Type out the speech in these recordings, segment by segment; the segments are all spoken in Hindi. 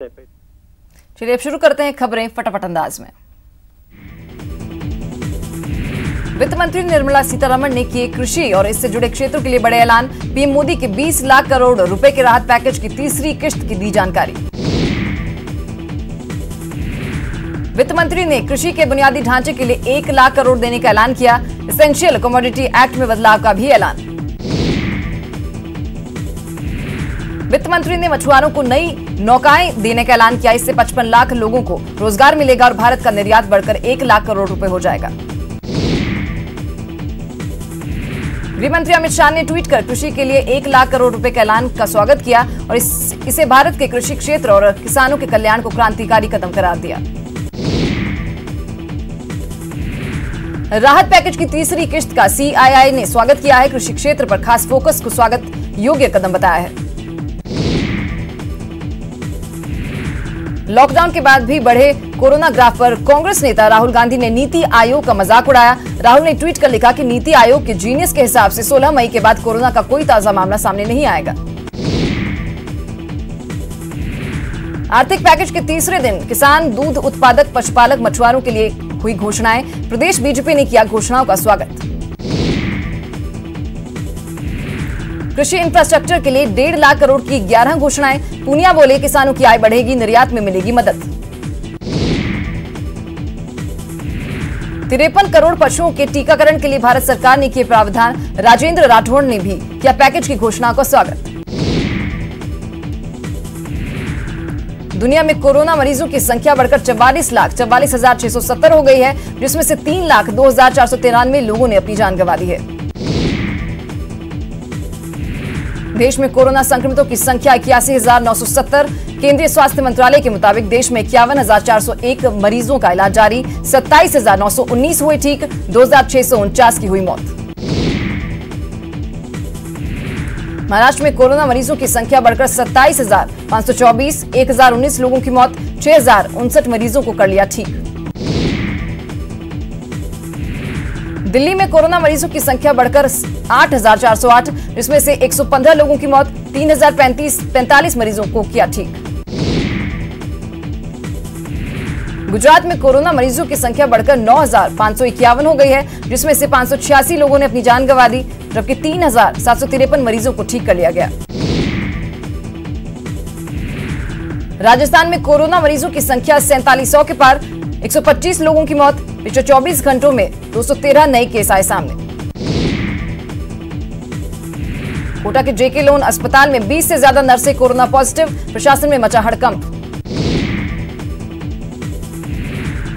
चलिए अब शुरू करते हैं खबरें फटाफट अंदाज में। वित्त मंत्री निर्मला सीतारमण ने किए कृषि और इससे जुड़े क्षेत्रों के लिए बड़े ऐलान। पीएम मोदी के 20 लाख करोड़ रुपए के राहत पैकेज की तीसरी किश्त की दी जानकारी। वित्त मंत्री ने कृषि के बुनियादी ढांचे के लिए 1 लाख करोड़ देने का ऐलान किया। एसेंशियल कमोडिटी एक्ट में बदलाव का भी ऐलान। वित्त मंत्री ने मछुआरों को नई नौकाएं देने का ऐलान किया। इससे 55 लाख लोगों को रोजगार मिलेगा और भारत का निर्यात बढ़कर 1 लाख करोड़ रुपए हो जाएगा। गृह मंत्री अमित शाह ने ट्वीट कर कृषि के लिए 1 लाख करोड़ रुपए के ऐलान का स्वागत किया और इसे भारत के कृषि क्षेत्र और किसानों के कल्याण को क्रांतिकारी कदम करार दिया। राहत पैकेज की तीसरी किश्त का सीआईआई ने स्वागत किया है। कृषि क्षेत्र पर खास फोकस को स्वागत योग्य कदम बताया है। लॉकडाउन के बाद भी बढ़े कोरोना ग्राफ पर कांग्रेस नेता राहुल गांधी ने नीति आयोग का मजाक उड़ाया। राहुल ने ट्वीट कर लिखा कि नीति आयोग के जीनियस के हिसाब से 16 मई के बाद कोरोना का कोई ताजा मामला सामने नहीं आएगा। आर्थिक पैकेज के तीसरे दिन किसान, दूध उत्पादक, पशुपालक, मछुआरों के लिए हुई घोषणाएं। प्रदेश बीजेपी ने किया घोषणाओं का स्वागत। कृषि इंफ्रास्ट्रक्चर के लिए 1.5 लाख करोड़ की 11 घोषणाएं। पूनिया बोले किसानों की आय बढ़ेगी, निर्यात में मिलेगी मदद। 53 करोड़ पशुओं के टीकाकरण के लिए भारत सरकार ने किए प्रावधान। राजेंद्र राठौड़ ने भी किया पैकेज की घोषणा का स्वागत। दुनिया में कोरोना मरीजों की संख्या बढ़कर 44,44,670 हो गई है, जिसमें से 3,02,493 लोगों ने अपनी जान गंवा दी है। देश में कोरोना संक्रमितों की संख्या 81,970। केंद्रीय स्वास्थ्य मंत्रालय के मुताबिक देश में 51,401 मरीजों का इलाज जारी। 27,919 हुए ठीक, 2,649 की हुई मौत। महाराष्ट्र में कोरोना मरीजों की संख्या बढ़कर 27,524, 1,019 लोगों की मौत, 6,059 मरीजों को कर लिया ठीक। दिल्ली में कोरोना मरीजों की संख्या बढ़कर 8,408, जिसमें से 115 लोगों की मौत, 3,045 मरीजों को किया ठीक। गुजरात में कोरोना मरीजों की संख्या बढ़कर 9,551 हो गई है, जिसमें से 586 लोगों ने अपनी जान गंवा दी, जबकि 3,753 मरीजों को ठीक कर लिया गया। राजस्थान में कोरोना मरीजों की संख्या 4700 के पार, 125 लोगों की मौत। पिछले 24 घंटों में 213 नए केस आए सामने। कोटा के जेके लोन अस्पताल में 20 से ज्यादा नर्सें कोरोना पॉजिटिव, प्रशासन में मचा हड़कंप।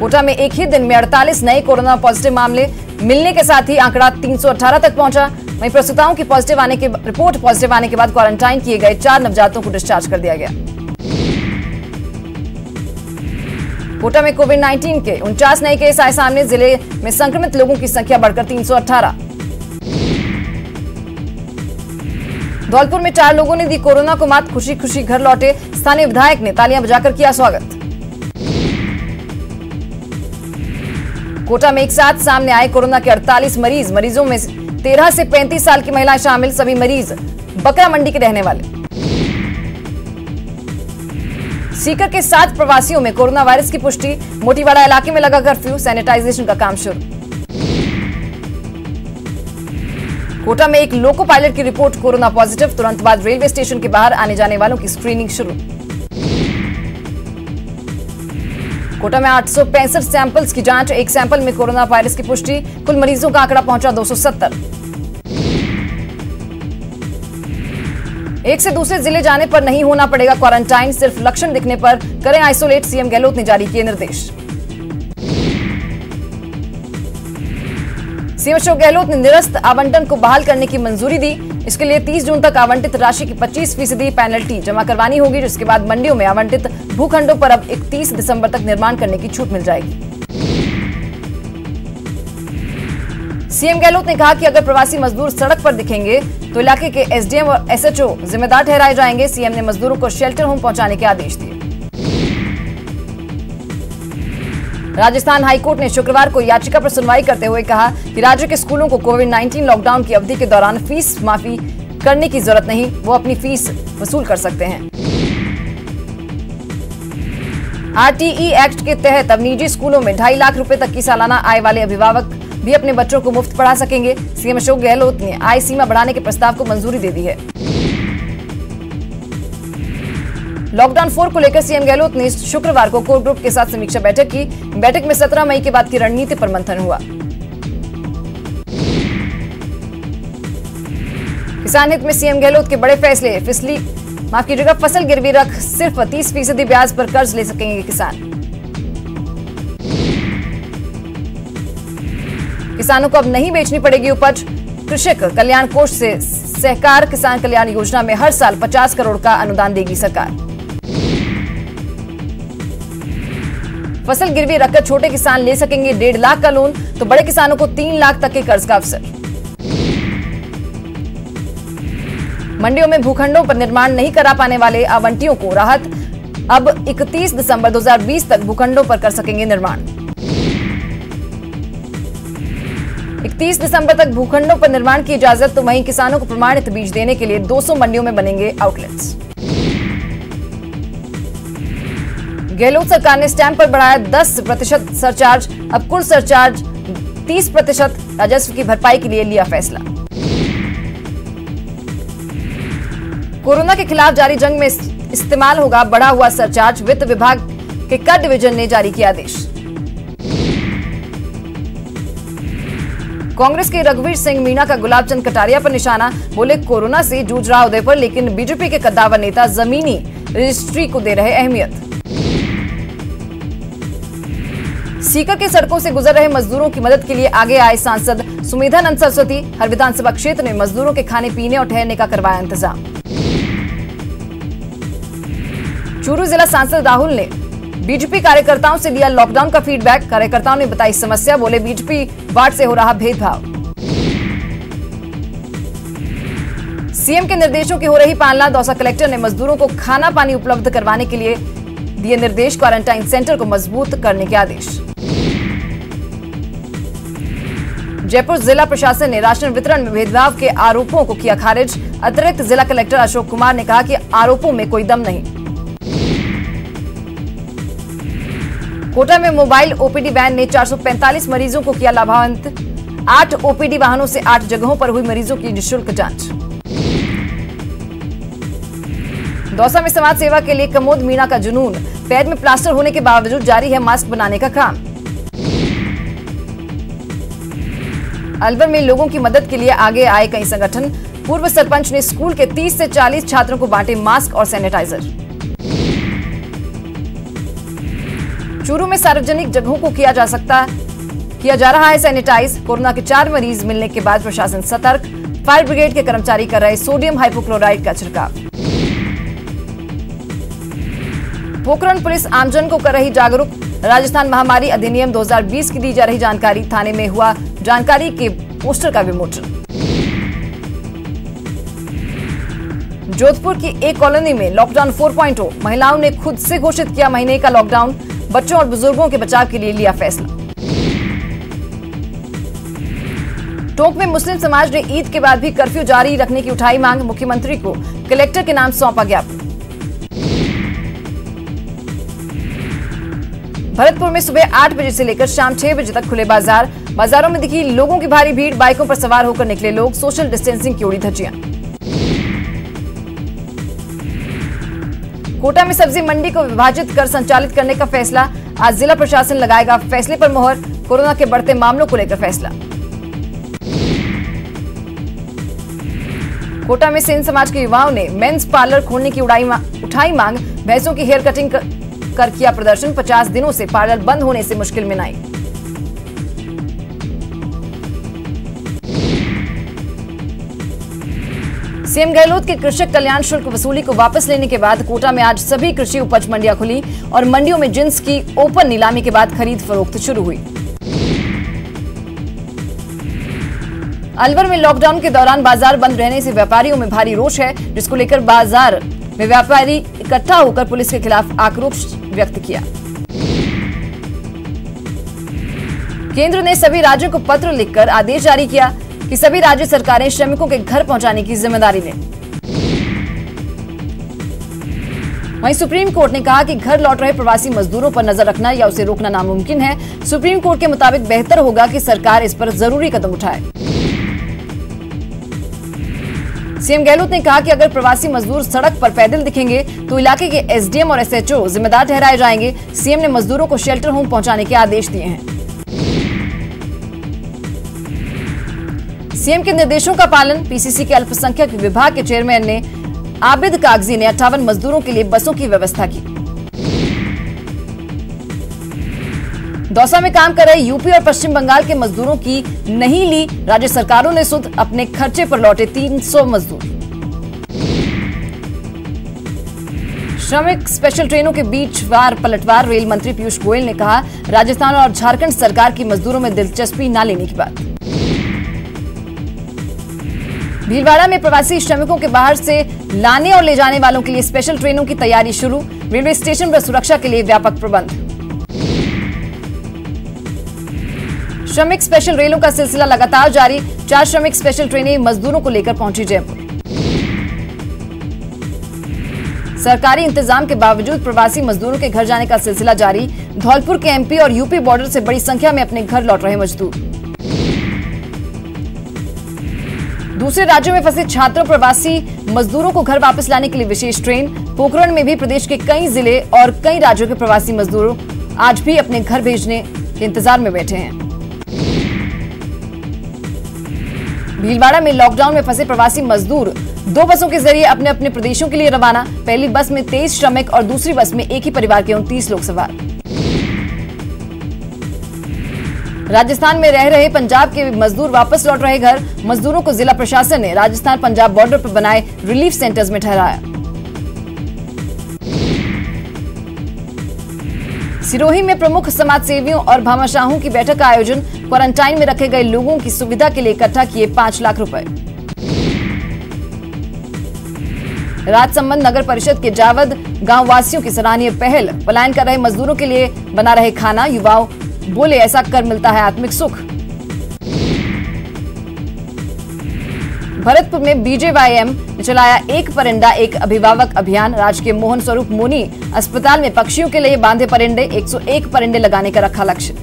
कोटा में एक ही दिन में 48 नए कोरोना पॉजिटिव मामले मिलने के साथ ही आंकड़ा 318 तक पहुंचा। वहीं प्रसूताओं की रिपोर्ट पॉजिटिव आने के बाद क्वारंटाइन किए गए 4 नवजातों को डिस्चार्ज कर दिया गया। कोटा में कोविड-19 के 49 नए केस आए सामने। जिले में संक्रमित लोगों की संख्या बढ़कर 318। धौलपुर में 4 लोगों ने दी कोरोना को मात, खुशी खुशी घर लौटे। स्थानीय विधायक ने तालियां बजाकर किया स्वागत। कोटा में एक साथ सामने आए कोरोना के 48 मरीजों में 13 से 35 साल की महिलाएं शामिल। सभी मरीज बकरा मंडी के रहने वाले। सीकर के 7 प्रवासियों में कोरोना वायरस की पुष्टि। मोतीवाड़ा इलाके में लगा कर्फ्यू, सैनिटाइजेशन का काम शुरू। कोटा में एक लोको पायलट की रिपोर्ट कोरोना पॉजिटिव, तुरंत बाद रेलवे स्टेशन के बाहर आने जाने वालों की स्क्रीनिंग शुरू। कोटा में 865 सैंपल्स की जांच, एक सैंपल में कोरोना वायरस की पुष्टि। कुल मरीजों का आंकड़ा पहुंचा 270। एक से दूसरे जिले जाने पर नहीं होना पड़ेगा क्वारंटाइन, सिर्फ लक्षण दिखने पर करें आइसोलेट। सीएम गहलोत ने जारी किए निर्देश। सीएम अशोक गहलोत ने निरस्त आवंटन को बहाल करने की मंजूरी दी। इसके लिए 30 जून तक आवंटित राशि की 25% पेनल्टी जमा करवानी होगी, जिसके बाद मंडियों में आवंटित भूखंडों पर अब 31 दिसंबर तक निर्माण करने की छूट मिल जाएगी। सीएम गहलोत ने कहा कि अगर प्रवासी मजदूर सड़क पर दिखेंगे तो इलाके के एसडीएम और एसएचओ जिम्मेदार ठहराए जाएंगे। सीएम ने मजदूरों को शेल्टर होम पहुंचाने के आदेश दिए। राजस्थान हाईकोर्ट ने शुक्रवार को याचिका पर सुनवाई करते हुए कहा कि राज्य के स्कूलों को कोविड-19 लॉकडाउन की अवधि के दौरान फीस माफी करने की जरूरत नहीं, वो अपनी फीस वसूल कर सकते हैं। आरटीई एक्ट के तहत अब निजी स्कूलों में 2.5 लाख रुपए तक की सालाना आय वाले अभिभावक भी अपने बच्चों को मुफ्त पढ़ा सकेंगे। सीएम अशोक गहलोत ने आय सीमा बढ़ाने के प्रस्ताव को मंजूरी दे दी है। लॉकडाउन 4 को लेकर सीएम गहलोत ने शुक्रवार को कोर ग्रुप के साथ समीक्षा बैठक की। बैठक में 17 मई के बाद की रणनीति पर मंथन हुआ। किसान हित में सीएम गहलोत के बड़े फैसले। फसल गिरवी रख सिर्फ 30% ब्याज पर कर्ज ले सकेंगे किसान। किसानों को अब नहीं बेचनी पड़ेगी उपज। कृषक कल्याण कोष से सहकार किसान कल्याण योजना में हर साल 50 करोड़ का अनुदान देगी सरकार। फसल गिरवी रखकर छोटे किसान ले सकेंगे 1.5 लाख का लोन, तो बड़े किसानों को 3 लाख तक के कर्ज का अवसर। मंडियों में भूखंडों पर निर्माण नहीं करा पाने वाले आवंटियों को राहत। अब 31 दिसंबर 2020 तक भूखंडों पर कर सकेंगे निर्माण। 31 दिसंबर तक भूखंडों पर निर्माण की इजाजत। तो वहीं किसानों को प्रमाणित बीज देने के लिए 200 मंडियों में बनेंगे आउटलेट्स। गहलोत सरकार ने स्टैंप पर बढ़ाया 10% सरचार्ज। अब कुल सरचार्ज 30% राजस्व की भरपाई के लिए लिया फैसला। कोरोना के खिलाफ जारी जंग में इस्तेमाल होगा बढ़ा हुआ सरचार्ज। वित्त विभाग के कर डिवीजन ने जारी किया आदेश। कांग्रेस के रघुवीर सिंह मीणा का गुलाब चंद कटारिया पर निशाना। बोले कोरोना से जूझ रहा उदय पर, लेकिन बीजेपी के कद्दावर नेता जमीनी रजिस्ट्री को दे रहे अहमियत। सीकर के सड़कों से गुजर रहे मजदूरों की मदद के लिए आगे आए सांसद सुमेधानंद सरस्वती। हर विधानसभा क्षेत्र में मजदूरों के खाने पीने और ठहरने का करवाया इंतजाम। चूरू जिला सांसद राहुल ने बीजेपी कार्यकर्ताओं से लिया लॉकडाउन का फीडबैक। कार्यकर्ताओं ने बताई समस्या। बोले बीजेपी वार्ड से हो रहा भेदभाव। सीएम के निर्देशों की हो रही पालना। दौसा कलेक्टर ने मजदूरों को खाना पानी उपलब्ध करवाने के लिए दिए निर्देश। क्वारंटाइन सेंटर को मजबूत करने के आदेश। जयपुर जिला प्रशासन ने राशन वितरण में भेदभाव के आरोपों को किया खारिज। अतिरिक्त जिला कलेक्टर अशोक कुमार ने कहा कि आरोपों में कोई दम नहीं। कोटा में मोबाइल ओपीडी वैन ने 445 मरीजों को किया लाभान्वित। 8 ओपीडी वाहनों से 8 जगहों पर हुई मरीजों की निःशुल्क जांच। दौसा में समाज सेवा के लिए कमोद मीणा का जुनून। पैर में प्लास्टर होने के बावजूद जारी है मास्क बनाने का काम। अलवर में लोगों की मदद के लिए आगे आए कई संगठन। पूर्व सरपंच ने स्कूल के 30 से 40 छात्रों को बांटे मास्क और सैनिटाइजर। चूरू में सार्वजनिक जगहों को किया जा रहा है सैनिटाइज। कोरोना के 4 मरीज मिलने के बाद प्रशासन सतर्क। फायर ब्रिगेड के कर्मचारी कर रहे सोडियम हाइपोक्लोराइड का छिड़काव। पोखरण पुलिस आमजन को कर रही जागरूक। राजस्थान महामारी अधिनियम 2020 की दी जा रही जानकारी। थाने में हुआ जानकारी के पोस्टर का विमोचन। जोधपुर की एक कॉलोनी में लॉकडाउन 4.0। महिलाओं ने खुद से घोषित किया महीने का लॉकडाउन। बच्चों और बुजुर्गों के बचाव के लिए लिया फैसला। टोंक में मुस्लिम समाज ने ईद के बाद भी कर्फ्यू जारी रखने की उठाई मांग। मुख्यमंत्री को कलेक्टर के नाम सौंपा ज्ञापन। भरतपुर में सुबह 8 बजे से लेकर शाम 6 बजे तक खुले बाजार। बाजारों में दिखी लोगों की भारी भीड़। बाइकों पर सवार होकर निकले लोग। सोशल डिस्टेंसिंग की उड़ी धज्जियां। कोटा में सब्जी मंडी को विभाजित कर संचालित करने का फैसला। आज जिला प्रशासन लगाएगा फैसले पर मोहर। कोरोना के बढ़ते मामलों को लेकर फैसला। कोटा में सेन समाज के युवाओं ने मेंस पार्लर खोलने की उठाई मांग। भैंसों की हेयर कटिंग कर किया प्रदर्शन। 50 दिनों से पार्लर बंद होने से मुश्किल में आई। सीएम गहलोत के कृषक कल्याण शुल्क वसूली को वापस लेने के बाद कोटा में आज सभी कृषि उपज मंडियां खुली और मंडियों में जिंस की ओपन नीलामी के बाद खरीद फरोख्त शुरू हुई। अलवर में लॉकडाउन के दौरान बाजार बंद रहने से व्यापारियों में भारी रोष है, जिसको लेकर बाजार में व्यापारी इकट्ठा होकर पुलिस के खिलाफ आक्रोश व्यक्त किया। केंद्र ने सभी राज्यों को पत्र लिखकर आदेश जारी किया कि सभी राज्य सरकारें श्रमिकों के घर पहुंचाने की जिम्मेदारी लें। वहीं सुप्रीम कोर्ट ने कहा कि घर लौट रहे प्रवासी मजदूरों पर नजर रखना या उसे रोकना नामुमकिन है। सुप्रीम कोर्ट के मुताबिक बेहतर होगा कि सरकार इस पर जरूरी कदम उठाए। सीएम गहलोत ने कहा कि अगर प्रवासी मजदूर सड़क पर पैदल दिखेंगे तो इलाके के एसडीएम और एसएचओ जिम्मेदार ठहराए जाएंगे। सीएम ने मजदूरों को शेल्टर होम पहुंचाने के आदेश दिए हैं। सीएम के निर्देशों का पालन। पीसीसी के अल्पसंख्यक विभाग के चेयरमैन ने आबिद कागजी ने 58 मजदूरों के लिए बसों की व्यवस्था की। दौसा में काम कर रहे यूपी और पश्चिम बंगाल के मजदूरों की नहीं ली राज्य सरकारों ने सुध। अपने खर्चे पर लौटे 300 मजदूर। श्रमिक स्पेशल ट्रेनों के बीच वार पलटवार। रेल मंत्री पीयूष गोयल ने कहा राजस्थान और झारखंड सरकार की मजदूरों में दिलचस्पी न लेने की बात। भीलवाड़ा में प्रवासी श्रमिकों के बाहर से लाने और ले जाने वालों के लिए स्पेशल ट्रेनों की तैयारी शुरू। रेलवे स्टेशन पर सुरक्षा के लिए व्यापक प्रबंध। श्रमिक स्पेशल रेलों का सिलसिला लगातार जारी। 4 श्रमिक स्पेशल ट्रेनें मजदूरों को लेकर पहुंची जयपुर। सरकारी इंतजाम के बावजूद प्रवासी मजदूरों के घर जाने का सिलसिला जारी। धौलपुर के एमपी और यूपी बॉर्डर से बड़ी संख्या में अपने घर लौट रहे मजदूर। दूसरे राज्यों में फंसे छात्रों प्रवासी मजदूरों को घर वापस लाने के लिए विशेष ट्रेन। पोखरण में भी प्रदेश के कई जिले और कई राज्यों के प्रवासी मजदूर आज भी अपने घर भेजने के इंतजार में बैठे हैं। भीलवाड़ा में लॉकडाउन में फंसे प्रवासी मजदूर 2 बसों के जरिए अपने अपने प्रदेशों के लिए रवाना। पहली बस में 23 श्रमिक और दूसरी बस में एक ही परिवार के 29 लोग सवार। राजस्थान में रह रहे पंजाब के मजदूर वापस लौट रहे घर। मजदूरों को जिला प्रशासन ने राजस्थान पंजाब बॉर्डर पर बनाए रिलीफ सेंटर्स में ठहराया। सिरोही में प्रमुख समाजसेवियों और भामाशाहों की बैठक का आयोजन। क्वारंटाइन में रखे गए लोगों की सुविधा के लिए इकट्ठा किए 5 लाख रुपए। राजसमंद नगर परिषद के जावद गांव वासियों की सराहनीय पहल। पलायन कर रहे मजदूरों के लिए बना रहे खाना। युवाओं बोले ऐसा कर मिलता है आत्मिक सुख। भरतपुर में बीजेवाईएम ने चलाया एक परिंदा एक अभिभावक अभियान। राजकीय मोहन स्वरूप मोनी अस्पताल में पक्षियों के लिए बांधे परिंदे। 101 परिंदे लगाने का रखा लक्ष्य।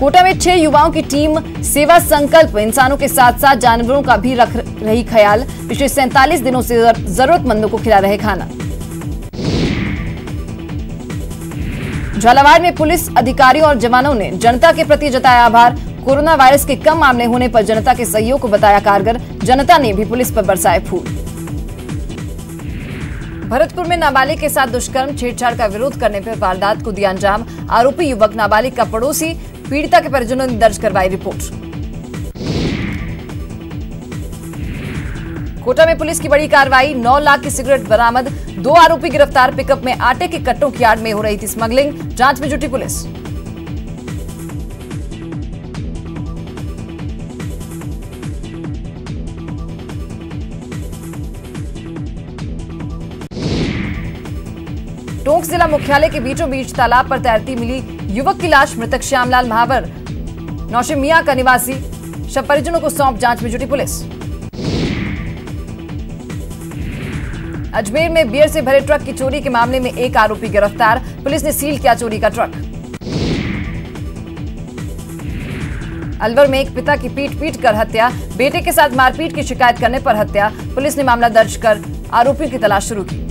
कोटा में 6 युवाओं की टीम सेवा संकल्प। इंसानों के साथ साथ जानवरों का भी रख रही ख्याल। पिछले 47 दिनों से जरूरतमंदों को खिला रहे खाना। झालावाड़ में पुलिस अधिकारियों और जवानों ने जनता के प्रति जताया आभार। कोरोना वायरस के कम मामले होने पर जनता के सहयोग को बताया कारगर। जनता ने भी पुलिस पर बरसाए फूल। भरतपुर में नाबालिग के साथ दुष्कर्म छेड़छाड़ का विरोध करने पर वारदात को दिया अंजाम। आरोपी युवक नाबालिग का पड़ोसी। पीड़िता के परिजनों ने दर्ज करवाई रिपोर्ट। कोटा में पुलिस की बड़ी कार्रवाई। 9 लाख की सिगरेट बरामद। 2 आरोपी गिरफ्तार। पिकअप में आटे के कट्टों की आड़ में हो रही थी स्मगलिंग। जांच में जुटी पुलिस। टोंक जिला मुख्यालय के बीचों बीच तालाब पर तैरती मिली युवक की लाश। मृतक श्यामलाल महावर नौशेमिया का निवासी। शव परिजनों को सौंप जांच में जुटी पुलिस। अजमेर में बियर से भरे ट्रक की चोरी के मामले में 1 आरोपी गिरफ्तार। पुलिस ने सील किया चोरी का ट्रक। अलवर में एक पिता की पीट कर हत्या। बेटे के साथ मारपीट की शिकायत करने पर हत्या। पुलिस ने मामला दर्ज कर आरोपियों की तलाश शुरू की।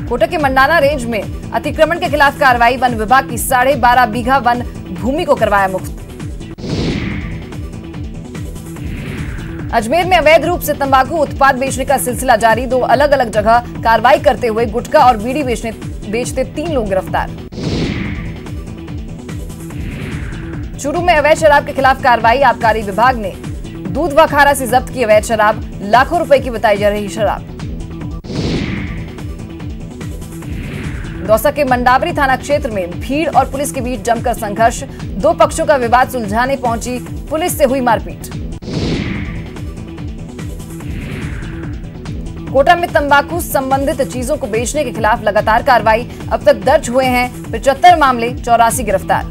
कोटा के मंडाना रेंज में अतिक्रमण के खिलाफ कार्रवाई। वन विभाग की 12.5 बीघा वन भूमि को करवाया मुक्त। अजमेर में अवैध रूप से तंबाकू उत्पाद बेचने का सिलसिला जारी। 2 अलग अलग जगह कार्रवाई करते हुए गुटखा और बीड़ी बेचते 3 लोग गिरफ्तार। चूरू में अवैध शराब के खिलाफ कार्रवाई। आबकारी विभाग ने दूध व खारा से जब्त की अवैध शराब। लाखों रुपए की बताई जा रही शराब। दौसा के मंडावरी थाना क्षेत्र में भीड़ और पुलिस के बीच जमकर संघर्ष। 2 पक्षों का विवाद सुलझाने पहुंची पुलिस से हुई मारपीट। कोटा में तंबाकू संबंधित चीजों को बेचने के खिलाफ लगातार कार्रवाई। अब तक दर्ज हुए हैं 75 मामले। 84 गिरफ्तार।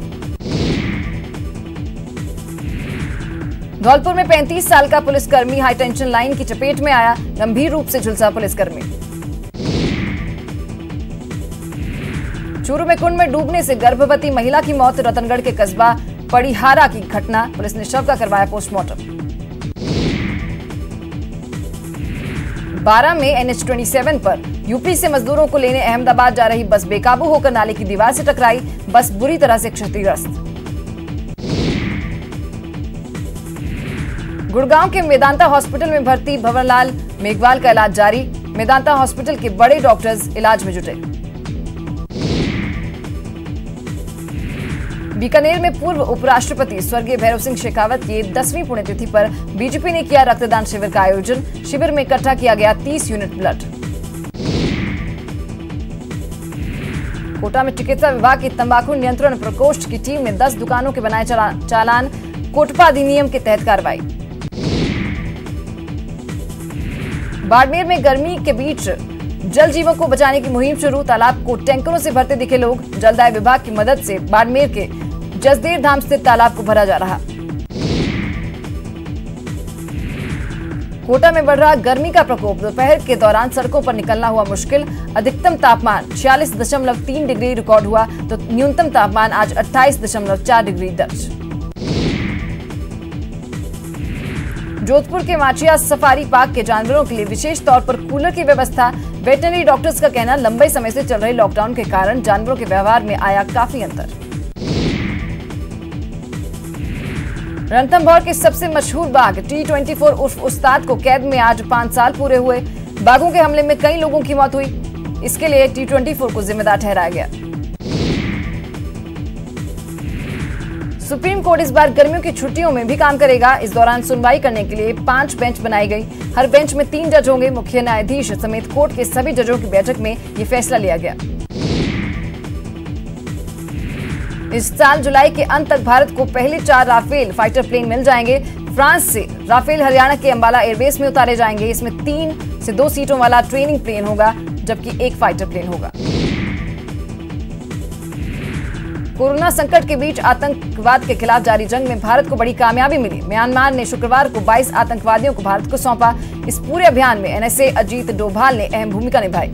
धौलपुर में 35 साल का पुलिसकर्मी हाई टेंशन लाइन की चपेट में आया, गंभीर रूप से झुलसा पुलिसकर्मी। चूरू में कुंड में डूबने से गर्भवती महिला की मौत, रतनगढ़ के कस्बा पड़िहारा की घटना, पुलिस ने शव का करवाया पोस्टमार्टम। 12 में NH27 पर यूपी से मजदूरों को लेने अहमदाबाद जा रही बस बेकाबू होकर नाले की दीवार से टकराई, बस बुरी तरह से क्षतिग्रस्त। गुड़गांव के मेदांता हॉस्पिटल में भर्ती भंवरलाल मेघवाल का इलाज जारी, मेदांता हॉस्पिटल के बड़े डॉक्टर्स इलाज में जुटे। बीकानेर में पूर्व उपराष्ट्रपति स्वर्गीय भैरव सिंह शेखावत की 10वीं पुण्यतिथि पर बीजेपी ने किया रक्तदान शिविर का आयोजन, शिविर में इकट्ठा किया गया 30 यूनिट ब्लड। कोटा में चिकित्सा विभाग की तंबाकू नियंत्रण प्रकोष्ठ की टीम ने 10 दुकानों के बनाए चालान, कोटपा अधिनियम के तहत कार्रवाई। बाड़मेर में गर्मी के बीच जल जीवों को बचाने की मुहिम शुरू, तालाब को टैंकरों से भरते दिखे लोग, जलदाय विभाग की मदद से बाड़मेर के जसदेर धाम स्थित तालाब को भरा जा रहा। कोटा में बढ़ रहा गर्मी का प्रकोप, दोपहर के दौरान सड़कों पर निकलना हुआ मुश्किल, अधिकतम तापमान 46.3 डिग्री रिकॉर्ड हुआ तो न्यूनतम तापमान आज 28.4 डिग्री दर्ज। जोधपुर के माचिया सफारी पार्क के जानवरों के लिए विशेष तौर पर कूलर की व्यवस्था, वेटरनरी डॉक्टर्स का कहना लंबे समय से चल रहे लॉकडाउन के कारण जानवरों के व्यवहार में आया काफी अंतर। रणथंभौर के सबसे मशहूर बाघ T24 उर्फ उस्ताद को कैद में आज 5 साल पूरे हुए, बाघों के हमले में कई लोगों की मौत हुई, इसके लिए T24 को जिम्मेदार ठहराया गया। सुप्रीम कोर्ट इस बार गर्मियों की छुट्टियों में भी काम करेगा, इस दौरान सुनवाई करने के लिए 5 बेंच बनाई गई, हर बेंच में 3 जज होंगे, मुख्य न्यायाधीश समेत कोर्ट के सभी जजों की बैठक में ये फैसला लिया गया। इस साल जुलाई के अंत तक भारत को पहले 4 राफेल फाइटर प्लेन मिल जाएंगे, फ्रांस से राफेल हरियाणा के अंबाला एयरबेस में उतारे जाएंगे, इसमें 3 से 2 सीटों वाला ट्रेनिंग प्लेन होगा जबकि 1 फाइटर प्लेन होगा। कोरोना संकट के बीच आतंकवाद के खिलाफ जारी जंग में भारत को बड़ी कामयाबी मिली, म्यांमार ने शुक्रवार को 22 आतंकवादियों को भारत को सौंपा, इस पूरे अभियान में NSA अजीत डोभाल ने अहम भूमिका निभाई।